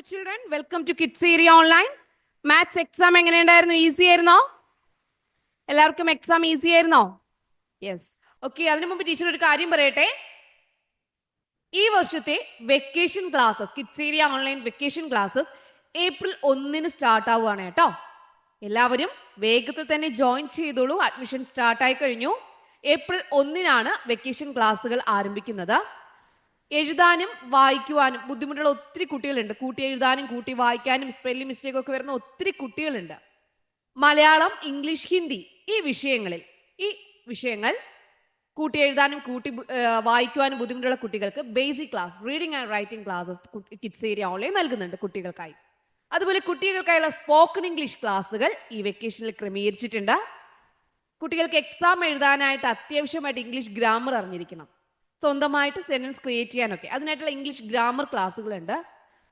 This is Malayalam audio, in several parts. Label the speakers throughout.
Speaker 1: children, welcome to Kids Area Online. Maths exam എങ്ങനെയുണ്ടായിരുന്നു? ഈസി ആയിരുന്നോ? എല്ലാവർക്കും എക്സാം ഈസി ആയിരുന്നോ? യെസ്. ഓക്കെ, അതിനു മുമ്പ് ടീച്ചർ ഒരു കാര്യം പറയട്ടെ. ഈ വർഷത്തെ vacation classes, kids area online vacation classes April 1 start ആവുകയാണ് കേട്ടോ. എല്ലാവരും വേഗത്തിൽ തന്നെ ജോയിൻ ചെയ്തോളൂ. അഡ്മിഷൻ സ്റ്റാർട്ടായി കഴിഞ്ഞു. ഏപ്രിൽ 1 വെക്കേഷൻ ക്ലാസ്സുകൾ ആരംഭിക്കുന്നത്. എഴുതാനും വായിക്കുവാനും ബുദ്ധിമുട്ടുള്ള ഒത്തിരി കുട്ടികളുണ്ട്. കൂട്ടി എഴുതാനും കൂട്ടി വായിക്കാനും സ്പെല്ലിംഗ് മിസ്റ്റേക്ക് ഒക്കെ വരുന്ന ഒത്തിരി കുട്ടികളുണ്ട്. മലയാളം, ഇംഗ്ലീഷ്, ഹിന്ദി ഈ വിഷയങ്ങൾ കൂട്ടി എഴുതാനും കൂട്ടി വായിക്കുവാനും ബുദ്ധിമുട്ടുള്ള കുട്ടികൾക്ക് basic class, reading and writing classes kids area online നൽകുന്നുണ്ട് കുട്ടികൾക്കായി. അതുപോലെ കുട്ടികൾക്കായുള്ള സ്പോക്കൺ ഇംഗ്ലീഷ് ക്ലാസ്സുകൾ ഈ വെക്കേഷനിൽ ക്രമീകരിച്ചിട്ടുണ്ട്. കുട്ടികൾക്ക് എക്സാം എഴുതാനായിട്ട് അത്യാവശ്യമായിട്ട് ഇംഗ്ലീഷ് ഗ്രാമർ അറിഞ്ഞിരിക്കണം. സ്വന്തമായിട്ട് സെന്റൻസ് ക്രിയേറ്റ് ചെയ്യാനൊക്കെ അതിനായിട്ടുള്ള ഇംഗ്ലീഷ് ഗ്രാമർ ക്ലാസ്സുകളുണ്ട്.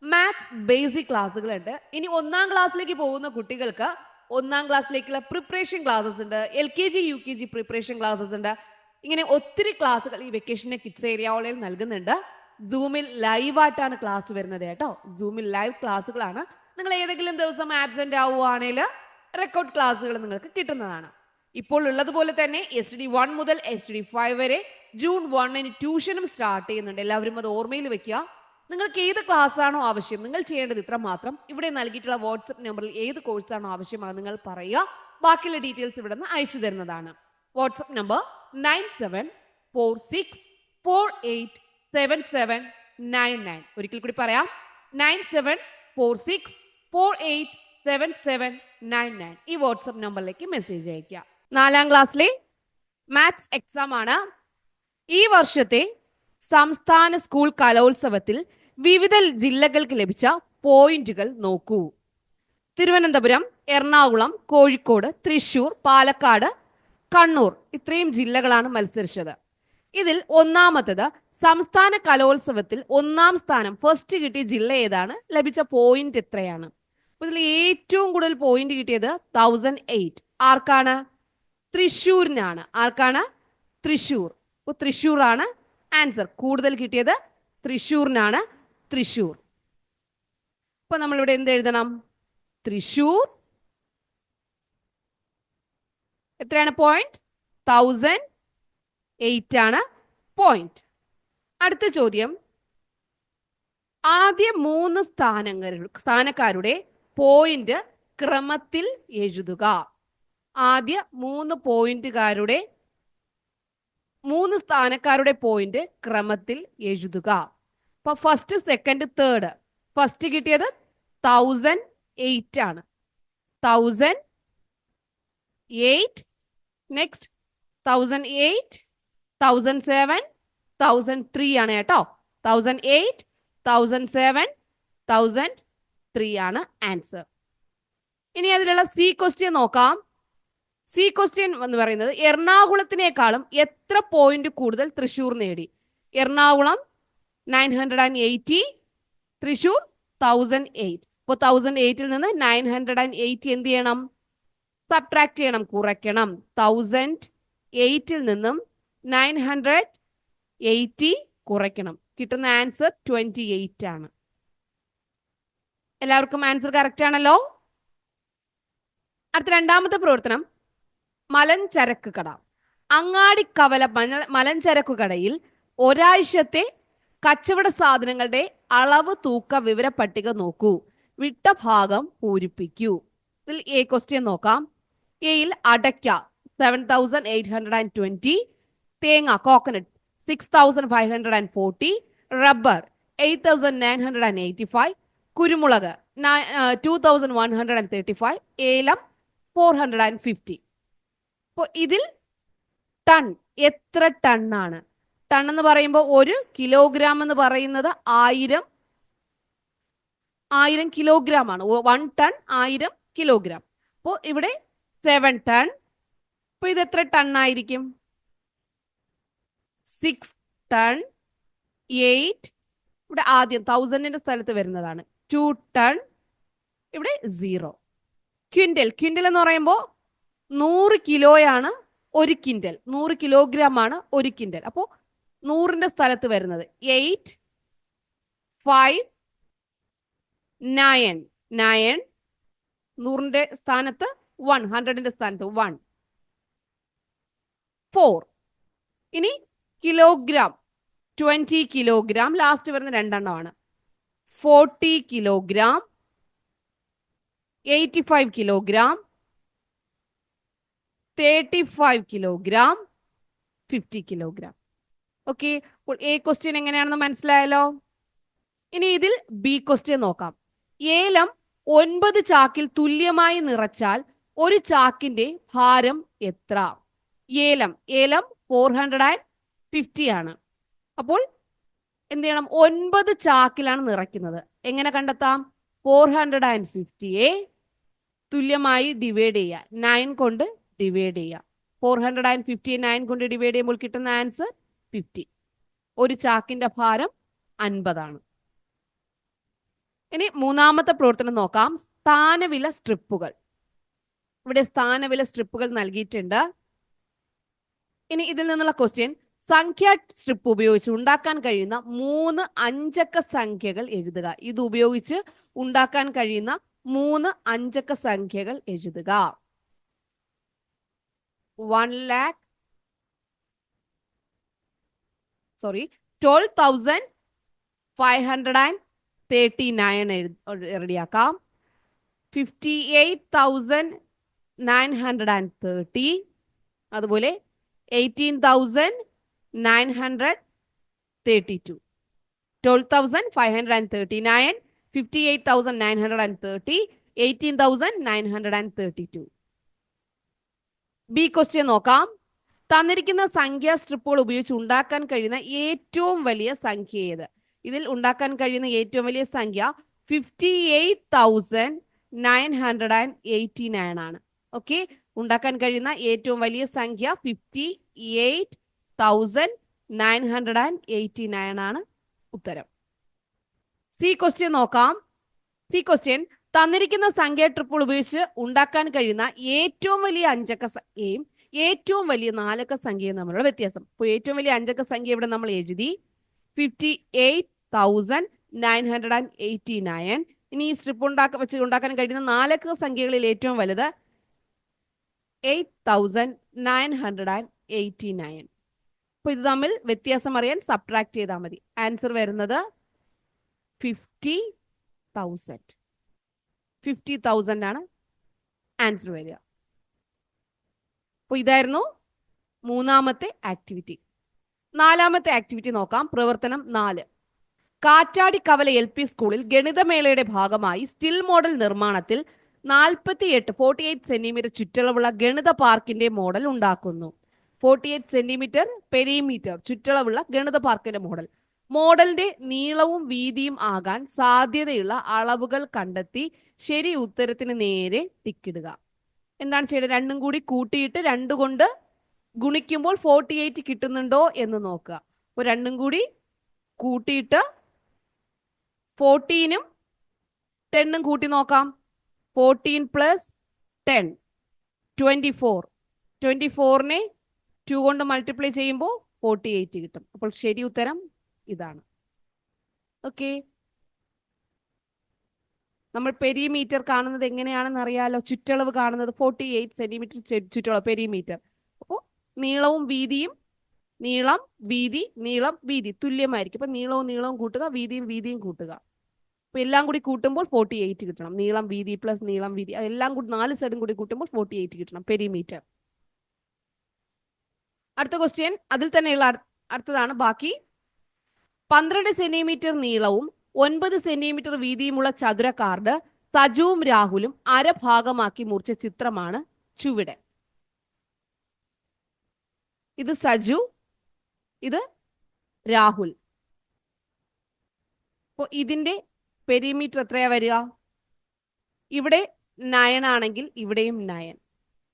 Speaker 1: മാത്സ് ബേസിക് ക്ലാസ്സുകളുണ്ട്. ഇനി 1-ാം ക്ലാസ്സിലേക്ക് പോകുന്ന കുട്ടികൾക്ക് 1-ാം ക്ലാസ്സിലേക്കുള്ള പ്രിപ്പറേഷൻ ക്ലാസ്സസ് ഉണ്ട്. LKG UKG പ്രിപ്പറേഷൻ ക്ലാസ്സസ് ഉണ്ട്. ഇങ്ങനെ ഒത്തിരി ക്ലാസ്സുകൾ ഈ വെക്കേഷന് കിഡ്സ് ഏരിയ ഓൺലൈൻ നൽകുന്നുണ്ട്. സൂമിൽ ലൈവായിട്ടാണ് ക്ലാസ് വരുന്നത് കേട്ടോ. സൂമിൽ ലൈവ് ക്ലാസ്സുകളാണ്. നിങ്ങൾ ഏതെങ്കിലും ദിവസം ആബ്സെന്റ് ആവുകയാണെങ്കിൽ റെക്കോർഡ് ക്ലാസ്സുകൾ നിങ്ങൾക്ക് കിട്ടുന്നതാണ്. ഇപ്പോൾ ഉള്ളതുപോലെ തന്നെ STD 1 മുതൽ STD 5 വരെ ജൂൺ 1 ട്യൂഷനും സ്റ്റാർട്ട് ചെയ്യുന്നുണ്ട്. എല്ലാവരും അത് ഓർമ്മയിൽ വെക്കുക. നിങ്ങൾക്ക് ഏത് ക്ലാസ് ആണോ ആവശ്യം, നിങ്ങൾ ചെയ്യേണ്ടത് ഇത്ര മാത്രം. ഇവിടെ നൽകിയിട്ടുള്ള വാട്സ്ആപ്പ് നമ്പറിൽ ഏത് കോഴ്സാണോ ആവശ്യമാണ് നിങ്ങൾ പറയുക. ബാക്കിയുള്ള ഡീറ്റെയിൽസ് ഇവിടെ നിന്ന് അയച്ചു തരുന്നതാണ്. WhatsApp number 9746487799. ഒരിക്കൽ കൂടി പറയാം, 9746487799. ഈ വാട്സ്ആപ്പ് നമ്പറിലേക്ക് മെസ്സേജ് അയക്കുക. 4-ാം ക്ലാസ്സിലെ മാത്സ് എക്സാം ആണ്. ഈ വർഷത്തെ സംസ്ഥാന സ്കൂൾ കലോത്സവത്തിൽ വിവിധ ജില്ലകൾക്ക് ലഭിച്ച പോയിന്റുകൾ നോക്കൂ. തിരുവനന്തപുരം, എറണാകുളം, കോഴിക്കോട്, തൃശൂർ, പാലക്കാട്, കണ്ണൂർ ഇത്രയും ജില്ലകളാണ് മത്സരിച്ചത്. ഇതിൽ ഒന്നാമത്തത് സംസ്ഥാന കലോത്സവത്തിൽ 1-ാം സ്ഥാനം ഫസ്റ്റ് കിട്ടിയ ജില്ല ഏതാണ്? ലഭിച്ച പോയിന്റ് എത്രയാണ്? ഇതിൽ ഏറ്റവും കൂടുതൽ പോയിന്റ് കിട്ടിയത് 1008. ആർക്കാണ്? തൃശ്ശൂരിനാണ്. ആർക്കാണ്? തൃശ്ശൂർ. തൃശ്ശൂർ ആണ് ആൻസർ. കൂടുതൽ കിട്ടിയത് തൃശ്ശൂരിനാണ്. തൃശ്ശൂർ. അപ്പൊ നമ്മളിവിടെ എന്ത് എഴുതണം? തൃശ്ശൂർ എത്രയാണ് പോയിന്റ്? 1008 ആണ് പോയിന്റ്. അടുത്ത ചോദ്യം, ആദ്യ 3 സ്ഥാനക്കാരുടെ പോയിന്റ് ക്രമത്തിൽ എഴുതുക. ആദ്യ 3 സ്ഥാനക്കാരുടെ പോയിന്റ് ക്രമത്തിൽ എഴുതുക. അപ്പൊ ഫസ്റ്റ്, സെക്കൻഡ്, തേർഡ്. ഫസ്റ്റ് കിട്ടിയത് 1008 ആണ്. 1008. നെക്സ്റ്റ് 1008, 1007, 1003 ആണ് കേട്ടോ. 1008, 1007, 1003 ആണ് ആൻസർ. ഇനി അതിലുള്ള സി ക്വസ്റ്റ്യൻ നോക്കാം. സി ക്വസ്റ്റ്യൻ എന്ന് പറയുന്നത് എറണാകുളത്തിനേക്കാളും എത്ര പോയിന്റ് കൂടുതൽ തൃശ്ശൂർ നേടി? എറണാകുളം 980, തൃശ്ശൂർ 1008. അപ്പോൾ 1008 നിന്ന് 980 എന്ത് ചെയ്യണം? സബ്ട്രാക്ട് ചെയ്യണം, കുറയ്ക്കണം. 1008 നിന്നും 980 കുറയ്ക്കണം. കിട്ടുന്ന ആൻസർ 28 ആണ്. എല്ലാവർക്കും ആൻസർ കറക്റ്റ് ആണല്ലോ. അടുത്ത 2-ാമത്തെ പ്രവർത്തനം, മലഞ്ചരക്ക് കട. അങ്ങാടിക്കവല മലഞ്ചരക്കു കടയിൽ ഒരാഴ്ചത്തെ കച്ചവട സാധനങ്ങളുടെ അളവ് തൂക്ക വിവര പട്ടിക നോക്കൂ. വിട്ട ഭാഗം പൂരിപ്പിക്കൂ. ഇതിൽ എ ക്വസ്റ്റ്യൻ നോക്കാം. എയിൽ അടയ്ക്ക 7820, തേങ്ങ കോക്കനട്ട് 6540, റബ്ബർ 8985, കുരുമുളക് 2135, ഏലം 450. അപ്പോൾ ഇതിൽ ടൺ എത്ര ടണ്ണാണ്? ടൺ എന്ന് പറയുമ്പോൾ 1 കിലോഗ്രാം എന്ന് പറയുന്നത് 1000 കിലോഗ്രാം ആണ്. 1 ടൺ 1000 കിലോഗ്രാം. അപ്പോൾ ഇവിടെ 7 ടൺ. അപ്പോൾ ഇത് എത്ര ടൺ ആയിരിക്കും? 6 ടൺ. 8 ഇവിടെ ആദ്യം 1000ന്റെ സ്ഥലത്ത് വരുന്നതാണ്. 2 ടൺ. ഇവിടെ 0. ക്വിന്റൽ. ക്വിന്റൽ എന്ന് പറയുമ്പോൾ 100 കിലോയാണ് 1 ക്വിന്റൽ. 100 കിലോഗ്രാം ആണ് 1 ക്വിന്റൽ. അപ്പോൾ 100ന്റെ സ്ഥലത്ത് വരുന്നത് 8, 5, നയൻ. നയൻ 100ന്റെ സ്ഥാനത്ത് 1, 100ന്റെ സ്ഥാനത്ത് 1. 4. ഇനി കിലോഗ്രാം 20 കിലോഗ്രാം ലാസ്റ്റ് വരുന്ന രണ്ടെണ്ണമാണ്. 40 kilogram, 85 kilogram, 35 kilogram, 50 kilogram. Okay, അപ്പോൾ എ ക്വസ്റ്റ്യൻ എങ്ങനെയാണെന്ന് മനസ്സിലായല്ലോ. ഇനി ഇതിൽ ബി ക്വസ്റ്റ്യൻ നോക്കാം. ഏലം 9 ചാക്കിൽ തുല്യമായി നിറച്ചാൽ ഒരു ചാക്കിന്റെ ഭാരം എത്ര? ഏലം 450 ആണ്. അപ്പോൾ എന്ത് ചെയ്യണം? 9 ചാക്കിലാണ് നിറയ്ക്കുന്നത്. എങ്ങനെ കണ്ടെത്താം? 450യെ തുല്യമായി ഡിവൈഡ് ചെയ്യുക, 9 കൊണ്ട് ഡിവൈഡ് ചെയ്യുക. 450 9 കൊണ്ട് ഡിവൈഡ് ചെയ്യുമ്പോൾ കിട്ടുന്ന ആൻസർ 50. ഒരു ചാക്കിന്റെ ഭാരം 50 ആണ്. ഇനി മൂന്നാമത്തെ പ്രവർത്തനം നോക്കാം. സ്ഥാനവില സ്ട്രിപ്പുകൾ. ഇവിടെ സ്ഥാനവില സ്ട്രിപ്പുകൾ നൽകിയിട്ടുണ്ട്. ഇനി ഇതിൽ നിന്നുള്ള ക്വസ്റ്റ്യൻ, സംഖ്യാ സ്ട്രിപ്പ് ഉപയോഗിച്ച് ഉണ്ടാക്കാൻ കഴിയുന്ന 3 അഞ്ചക്ക സംഖ്യകൾ എഴുതുക. ഇത് ഉപയോഗിച്ച് ഉണ്ടാക്കാൻ കഴിയുന്ന 3 അഞ്ചക്ക സംഖ്യകൾ എഴുതുക. 12,539 റെഡിയാക്കാം. 58,930, അതുപോലെ 18,932. 12,539, 58,930, 18,932. ബി ക്വസ്റ്റ്യൻ നോക്കാം. തന്നിരിക്കുന്ന സംഖ്യാ സ്ട്രിപ്പുകൾ ഉപയോഗിച്ച് ഉണ്ടാക്കാൻ കഴിയുന്ന ഏറ്റവും വലിയ സംഖ്യ ഏത്? ഇതിൽ ഉണ്ടാക്കാൻ കഴിയുന്ന ഏറ്റവും വലിയ സംഖ്യ 58,989 ആണ്. ഓക്കെ, ഉണ്ടാക്കാൻ കഴിയുന്ന ഏറ്റവും വലിയ സംഖ്യ 58,989 ആണ് ഉത്തരം. സി ക്വസ്റ്റ്യൻ നോക്കാം. സി ക്വസ്റ്റ്യൻ, തന്നിരിക്കുന്ന സംഖ്യാ ട്രിപ്പുകൾ ഉപയോഗിച്ച് ഉണ്ടാക്കാൻ കഴിയുന്ന ഏറ്റവും വലിയ അഞ്ചക്ക സംഖ്യയും ഏറ്റവും വലിയ നാലക്ക സംഖ്യയും തമ്മിലുള്ള വ്യത്യാസം. അപ്പോൾ ഏറ്റവും വലിയ അഞ്ചക്ക സംഖ്യ ഇവിടെ നമ്മൾ എഴുതി 58,989. ഇനി ഈ സ്ട്രിപ്പ് ഉണ്ടാക്കാൻ കഴിയുന്ന നാലക്ക സംഖ്യകളിൽ ഏറ്റവും വലുത് 8,989. അപ്പൊ ഇത് തമ്മിൽ വ്യത്യാസം അറിയാൻ സബ്ട്രാക്ട് ചെയ്താൽ മതി. ആൻസർ വരുന്നത് 50,000. 50,000 ആണ് ആൻസർ വരിക. അപ്പോൾ ഇതായിരുന്നു മൂന്നാമത്തെ ആക്ടിവിറ്റി. നാലാമത്തെ ആക്ടിവിറ്റി നോക്കാം. പ്രവർത്തനം 4. കാറ്റാടി കവല LP സ്കൂളിൽ ഗണിതമേളയുടെ ഭാഗമായി സ്റ്റിൽ മോഡൽ നിർമ്മാണത്തിൽ 48 സെന്റിമീറ്റർ ചുറ്റളവുള്ള ഗണിത പാർക്കിന്റെ മോഡൽ ഉണ്ടാക്കുന്നു. 48 സെന്റിമീറ്റർ പെരിമീറ്റർ ചുറ്റളവുള്ള ഗണിത പാർക്കിന്റെ മോഡൽ. മോഡലിന്റെ നീളവും വീതിയും ആകാൻ സാധ്യതയുള്ള അളവുകൾ കണ്ടെത്തി ശരി ഉത്തരത്തിന് നേരെ ടിക്കിടുക. എന്താണ് ചെയ്യേണ്ടത്? രണ്ടും കൂടി കൂട്ടിയിട്ട് 2 കൊണ്ട് ഗുണിക്കുമ്പോൾ 48 കിട്ടുന്നുണ്ടോ എന്ന് നോക്കുക. അപ്പോൾ രണ്ടും കൂടി കൂട്ടിയിട്ട് 14ഉം 10ഉം കൂട്ടി നോക്കാം. 14 + 10 24. 24നെ 2 കൊണ്ട് മൾട്ടിപ്ലൈ ചെയ്യുമ്പോൾ 48 കിട്ടും. അപ്പോൾ ശരി ഉത്തരം ഇതാണ്. ഓക്കെ, നമ്മൾ പെരിമീറ്റർ കാണുന്നത് എങ്ങനെയാണെന്ന് അറിയാലോ. ചുറ്റളവ് കാണുന്നത് 48 സെന്റിമീറ്റർ ചുറ്റളവ് പെരിമീറ്റർ. അപ്പോൾ നീളവും വീതിയും, നീളം വീതി, നീളം വീതി തുല്യമായിരിക്കും. അപ്പൊ നീളവും കൂട്ടുക, വീതിയും കൂട്ടുക. അപ്പൊ എല്ലാം കൂടി കൂട്ടുമ്പോൾ 48 കിട്ടണം. നീളം വീതി പ്ലസ് നീളം വീതി അതെല്ലാം കൂടി 4 സൈഡും കൂടി കൂട്ടുമ്പോൾ 48 കിട്ടണം പെരിമീറ്റർ. അടുത്ത ക്വസ്റ്റ്യൻ അതിൽ തന്നെയുള്ള അടുത്തതാണ് ബാക്കി. 12 സെന്റിമീറ്റർ നീളവും 9 സെന്റിമീറ്റർ വീതിയുമുള്ള ചതുര കാർഡ് സജുവും രാഹുലും അരഭാഗമാക്കി മുറിച്ച ചിത്രമാണ് ചുവടെ. ഇത് സജു, ഇത് രാഹുൽ. അപ്പോൾ ഇതിന്റെ പെരിമീറ്റർ എത്രയാ വരിക? ഇവിടെ 9 ആണെങ്കിൽ ഇവിടെയും 9,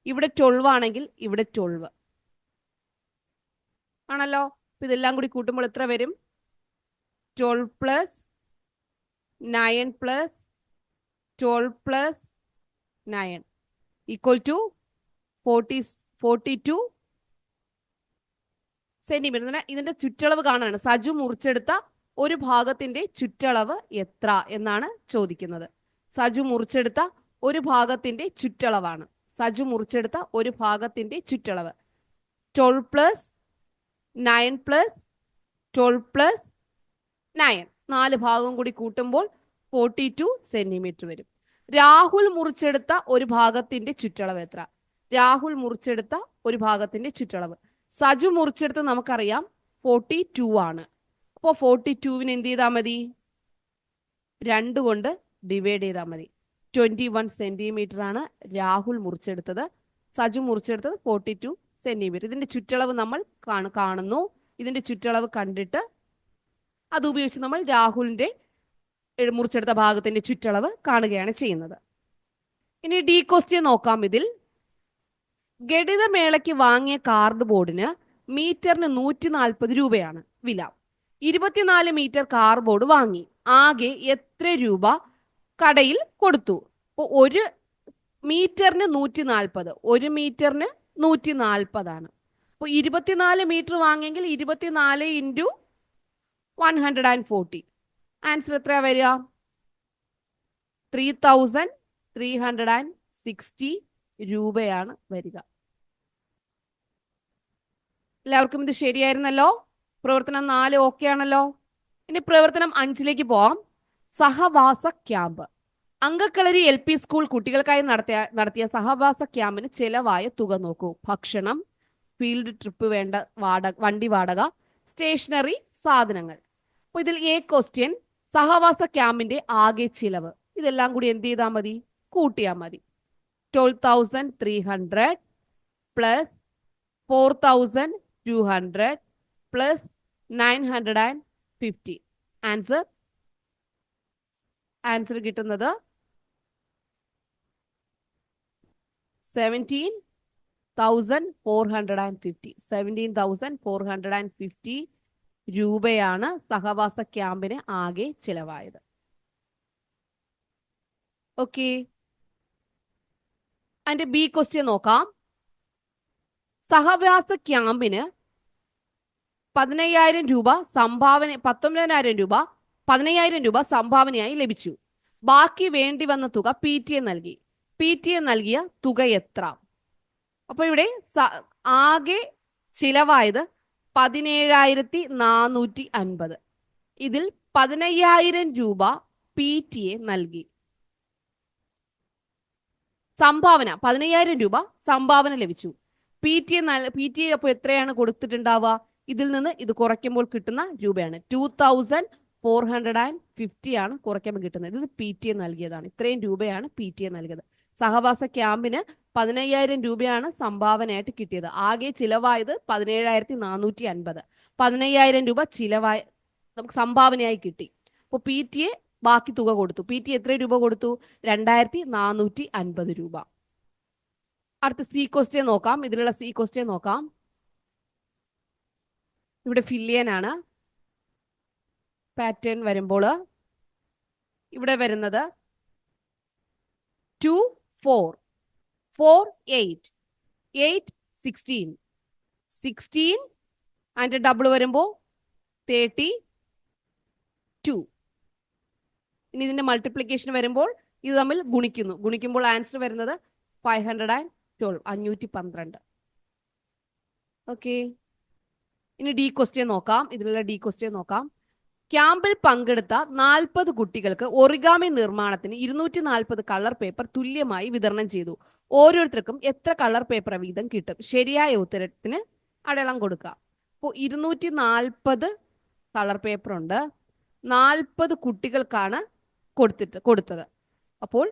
Speaker 1: ഇവിടെ 12 ആണെങ്കിൽ ഇവിടെ 12 ആണല്ലോ. അപ്പൊ ഇതെല്ലാം കൂടി കൂട്ടുമ്പോൾ എത്ര വരും? 12 + 9 + 12 + 9 = 42 സെന്റിമീറ്റർ. ഇതിന്റെ ചുറ്റളവ് കാണാനാണ്. സജു മുറിച്ചെടുത്ത ഒരു ഭാഗത്തിന്റെ ചുറ്റളവ് എത്ര എന്നാണ് ചോദിക്കുന്നത്. സജു മുറിച്ചെടുത്ത ഒരു ഭാഗത്തിന്റെ ചുറ്റളവാണ്. സജു മുറിച്ചെടുത്ത ഒരു ഭാഗത്തിന്റെ ചുറ്റളവ് 12 പ്ലസ് 9 പ്ലസ് 12 പ്ലസ് 9, 4 ഭാഗം കൂടി കൂട്ടുമ്പോൾ 42 സെന്റിമീറ്റർ വരും. രാഹുൽ മുറിച്ചെടുത്ത ഒരു ഭാഗത്തിന്റെ ചുറ്റളവ് എത്ര? രാഹുൽ മുറിച്ചെടുത്ത ഒരു ഭാഗത്തിന്റെ ചുറ്റളവ്. സജു മുറിച്ചെടുത്ത് നമുക്കറിയാം 42 ആണ്. അപ്പോൾ 42വിന് എന്ത് ചെയ്താൽ മതി? 2 കൊണ്ട് ഡിവൈഡ് ചെയ്താൽ മതി. 21 സെന്റിമീറ്റർ ആണ് രാഹുൽ മുറിച്ചെടുത്തത്. സജു മുറിച്ചെടുത്തത് 42 സെന്റിമീറ്റർ. ഇതിന്റെ ചുറ്റളവ് നമ്മൾ കാണുന്നു. ഇതിന്റെ ചുറ്റളവ് കണ്ടിട്ട് അതുപയോഗിച്ച് നമ്മൾ രാഹുലിന്റെ മുറിച്ചെടുത്ത ഭാഗത്തിന്റെ ചുറ്റളവ് കാണുകയാണ് ചെയ്യുന്നത്. ഇനി ഡി ക്വസ്റ്റ്യൻ നോക്കാം. ഇതിൽ ഗണിതമേളയ്ക്ക് വാങ്ങിയ കാർഡ് ബോർഡിന് മീറ്ററിന് 140 രൂപയാണ് വില. 24 മീറ്റർ കാർഡ്ബോർഡ് വാങ്ങി. ആകെ എത്ര രൂപ കടയിൽ കൊടുത്തു? അപ്പോൾ 1 മീറ്ററിന് 140, 1 മീറ്ററിന് 140 ആണ്. അപ്പോൾ 24 മീറ്റർ വാങ്ങിയെങ്കിൽ 24 ഇൻറ്റു 140. ആൻസർ എത്രയാ വരിക? 3360 രൂപയാണ് വരിക. എല്ലാവർക്കും ഇത് ശരിയായിരുന്നല്ലോ? പ്രവർത്തനം 4 ഓക്കെ ആണല്ലോ. ഇനി പ്രവർത്തനം 5ലേക്ക് പോവാം. സഹവാസ ക്യാമ്പ്. അങ്കക്കളരി LP സ്കൂൾ കുട്ടികൾക്കായി നടത്തിയ സഹവാസ ക്യാമ്പിന് ചെലവായ തുക നോക്കൂ. ഭക്ഷണം, ഫീൽഡ് ട്രിപ്പ് വേണ്ട വണ്ടി വാടക, സ്റ്റേഷനറി സാധനങ്ങൾ. അപ്പോൾ ഇതിൽ എ ക്വസ്റ്റ്യൻ സഹവാസ ക്യാമ്പിന്റെ ആകെ ചിലവ്. ഇതെല്ലാം കൂടി എന്ത് ചെയ്താൽ മതി? കൂട്ടിയാൽ മതി. 12,300 പ്ലസ് 4,200 പ്ലസ് 950. ആൻസർ കിട്ടുന്നത് 17,450. 17,450 രൂപയാണ് സഹവാസ ക്യാമ്പിന് ആകെ ചിലവായത്. ഓക്കെ, അതിന്റെ ബി ക്വസ്റ്റ്യൻ നോക്കാം. സഹവാസ ക്യാമ്പിന് 19,000 രൂപ സംഭാവന 19,000 രൂപ 15,000 രൂപ സംഭാവനയായി ലഭിച്ചു. ബാക്കി വേണ്ടി വന്ന തുക PTA നൽകി. PTA നൽകിയ തുക എത്ര? അപ്പൊ ഇവിടെ ആകെ ചിലവായത് 17,450. ഇതിൽ 15,000 രൂപ PTA നൽകി. സംഭാവന 15,000 രൂപ സംഭാവന ലഭിച്ചു. PTA അപ്പോൾ എത്രയാണ് കൊടുത്തിട്ടുണ്ടാവുക? ഇതിൽ നിന്ന് ഇത് കുറയ്ക്കുമ്പോൾ കിട്ടുന്ന രൂപയാണ് 2,450 ആണ് കുറയ്ക്കുമ്പോൾ കിട്ടുന്നത്. ഇത് PTA നൽകിയതാണ്. ഇത്രയും രൂപയാണ് PTA നൽകിയത്. സഹവാസ ക്യാമ്പിന് 15,000 രൂപയാണ് സംഭാവനയായിട്ട് കിട്ടിയത്. ആകെ ചിലവായത് 17,450. 15,000 രൂപ ചിലവായി നമുക്ക് സംഭാവനയായി കിട്ടി. അപ്പോൾ PTA ബാക്കി തുക കൊടുത്തു. PTA എത്ര രൂപ കൊടുത്തു? 2,450 രൂപ. അടുത്ത സി ക്വസ്റ്റ്യൻ നോക്കാം. ഇതിലുള്ള സി ക്വസ്റ്റ്യൻ നോക്കാം. ഇവിടെ ഫില്ലിയനാണ്. പാറ്റേൺ വരുമ്പോൾ ഇവിടെ വരുന്നത് 2 4 4 8 8 16 16 അതിന്റെ ഡബിൾ വരുമ്പോൾ 32. ഇനി ഇതിന്റെ മൾട്ടിപ്ലിക്കേഷൻ വരുമ്പോൾ ഇത് തമ്മിൽ ഗുണിക്കുമ്പോൾ ആൻസർ വരുന്നത് 512 512. ഓക്കെ, ഇനി ഡി ക്വസ്റ്റ്യൻ നോക്കാം. ഇതിലുള്ള ഡി ക്വസ്റ്റ്യൻ നോക്കാം. ക്യാമ്പിൽ പങ്കെടുത്ത 40 കുട്ടികൾക്ക് ഒറിഗാമി നിർമ്മാണത്തിന് 240 കളർ പേപ്പർ തുല്യമായി വിതരണം ചെയ്തു. ഓരോരുത്തർക്കും എത്ര കളർ പേപ്പർ വീതം കിട്ടും? ശരിയായ ഉത്തരത്തിന് അടയാളം കൊടുക്കുക. അപ്പോൾ 240 കളർ പേപ്പർ ഉണ്ട്. 40 കുട്ടികൾക്കാണ് കൊടുത്തത്. അപ്പോൾ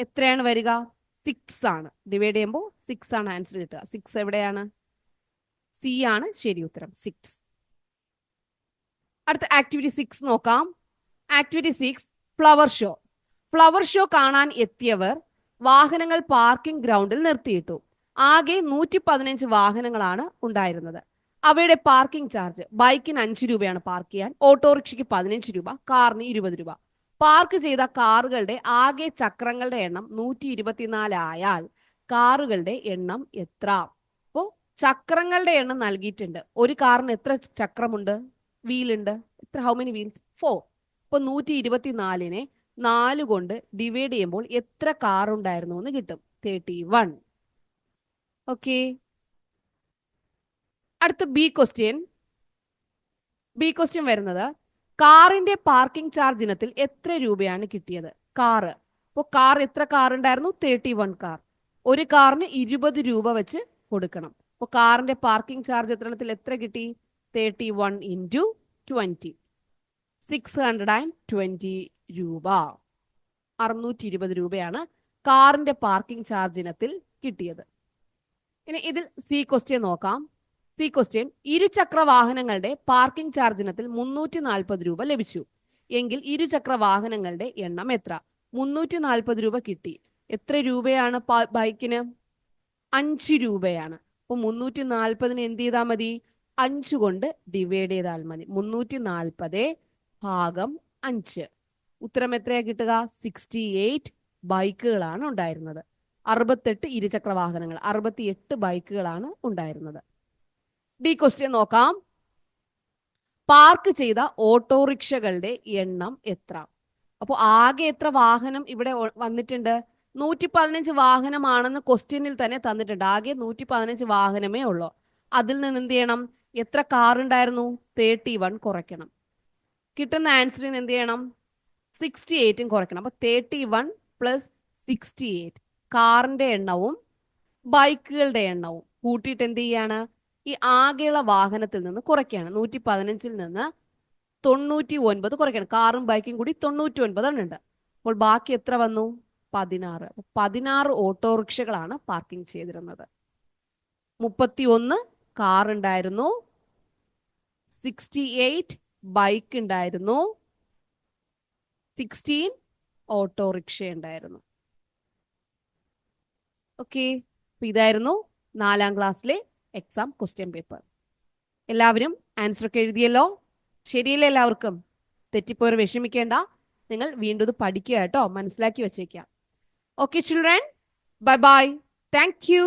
Speaker 1: എത്രയാണ് വരിക? 6 ആണ്. ഡിവൈഡ് ചെയ്യുമ്പോൾ 6 ആണ് ആൻസർ കിട്ടുക. 6 എവിടെയാണ്? സി ആണ് ശരി ഉത്തരം, 6. അടുത്ത ആക്ടിവിറ്റി 6 നോക്കാം. Activity 6 flower show. Flower show കാണാൻ എത്തിയവർ വാഹനങ്ങൾ പാർക്കിംഗ് ഗ്രൗണ്ടിൽ നിർത്തിയിട്ടു. ആകെ 115 വാഹനങ്ങളാണ് ഉണ്ടായിരുന്നത്. അവയുടെ പാർക്കിംഗ് ചാർജ് ബൈക്കിന് 5 രൂപയാണ് പാർക്ക് ചെയ്യാൻ, ഓട്ടോറിക്ഷയ്ക്ക് 15 രൂപ, കാറിന് 20 രൂപ. പാർക്ക് ചെയ്ത കാറുകളുടെ ആകെ ചക്രങ്ങളുടെ എണ്ണം 124 ആയാൽ കാറുകളുടെ എണ്ണം എത്ര? അപ്പോൾ ചക്രങ്ങളുടെ എണ്ണം നൽകിയിട്ടുണ്ട്. ഒരു കാറിന് എത്ര ചക്രമുണ്ട്? വീലുണ്ട്? എത്ര? How many wheels? 4. അപ്പൊ 124നെ 4 കൊണ്ട് ഡിവൈഡ് ചെയ്യുമ്പോൾ എത്ര കാർ ഉണ്ടായിരുന്നു എന്ന് കിട്ടും? 31. ഓക്കെ. അടുത്ത ബി ക്വസ്റ്റ്യൻ. വരുന്നത് കാറിന്റെ പാർക്കിംഗ് ചാർജ് ഇനത്തിൽ എത്ര രൂപയാണ് കിട്ടിയത്? കാറ്. അപ്പോൾ കാർ എത്ര കാർ ഉണ്ടായിരുന്നു? 31 കാർ. ഒരു കാറിന് 20 രൂപ വെച്ച് കൊടുക്കണം. അപ്പോൾ കാറിന്റെ പാർക്കിംഗ് ചാർജ് എത്ര കിട്ടി? 31 ഇൻറ്റു 20, 620 രൂപ. 620 രൂപയാണ് കാറിന്റെ പാർക്കിംഗ് ചാർജ് ഇനത്തിൽ കിട്ടിയത്. ഇനി ഇതിൽ സി ക്വസ്റ്റ്യൻ നോക്കാം. സി ക്വസ്റ്റ്യൻ: ഇരുചക്ര വാഹനങ്ങളുടെ പാർക്കിംഗ് ചാർജ് ഇനത്തിൽ 340 രൂപ ലഭിച്ചു എങ്കിൽ ഇരുചക്ര വാഹനങ്ങളുടെ എണ്ണം എത്ര? 340 രൂപ കിട്ടി. എത്ര രൂപയാണ് ബൈക്കിന്? 5 രൂപയാണ്. അപ്പൊ 340ന് എന്ത് ചെയ്താൽ മതി? 5 കൊണ്ട് ഡിവൈഡ് ചെയ്താൽ മതി. 340 ഭാഗം 5. ഉത്തരം എത്രയാ കിട്ടുക? 68 ബൈക്കുകളാണ് ഉണ്ടായിരുന്നത്. 68 ഇരുചക്ര വാഹനങ്ങൾ, 68 ബൈക്കുകളാണ് ഉണ്ടായിരുന്നത്. ഡി ക്വസ്റ്റ്യൻ നോക്കാം. പാർക്ക് ചെയ്ത ഓട്ടോറിക്ഷകളുടെ എണ്ണം എത്ര? അപ്പോൾ ആകെ എത്ര വാഹനം ഇവിടെ വന്നിട്ടുണ്ട്? 115 വാഹനമാണെന്ന് ക്വസ്റ്റ്യനിൽ തന്നെ തന്നിട്ടുണ്ട്. ആകെ 115 വാഹനമേ ഉള്ളൂ. അതിൽ നിന്ന് എന്ത് ചെയ്യണം? എത്ര കാർ ഉണ്ടായിരുന്നു? 31 കുറയ്ക്കണം. കിട്ടുന്ന ആൻസറിൽ നിന്ന് എന്ത് ചെയ്യണം? 68 കുറയ്ക്കണം. അപ്പൊ 31 പ്ലസ് 68 കാറിന്റെ എണ്ണവും ബൈക്കുകളുടെ എണ്ണവും കൂട്ടിയിട്ട് എന്ത് ചെയ്യാണ്? ഈ ആകെയുള്ള വാഹനത്തിൽ നിന്ന് കുറയ്ക്കുകയാണ്. 115ൽ നിന്ന് 99 കുറയ്ക്കണം. കാറും ബൈക്കും കൂടി 99 ഉണ്ട്. അപ്പോൾ ബാക്കി എത്ര വന്നു? 16. 16 ഓട്ടോറിക്ഷകളാണ് പാർക്കിംഗ് ചെയ്തിരുന്നത്. 31 കാർ ഉണ്ടായിരുന്നു, 68 ബൈക്ക് ഉണ്ടായിരുന്നു, 16 ഓട്ടോറിക്ഷ ഉണ്ടായിരുന്നു. ഓക്കെ. ഇതായിരുന്നു 4ാം ക്ലാസ്സിലെ എക്സാം ക്വസ്റ്റ്യൻ പേപ്പർ. എല്ലാവരും ആൻസർ ഒക്കെ എഴുതിയല്ലോ? ശരിയല്ലേ എല്ലാവർക്കും? തെറ്റിപ്പോയവർ വിഷമിക്കേണ്ട. നിങ്ങൾ വീണ്ടും ഇത് പഠിക്കുക കേട്ടോ, മനസ്സിലാക്കി വെച്ചേക്കാം. Okay children, bye bye. Thank you.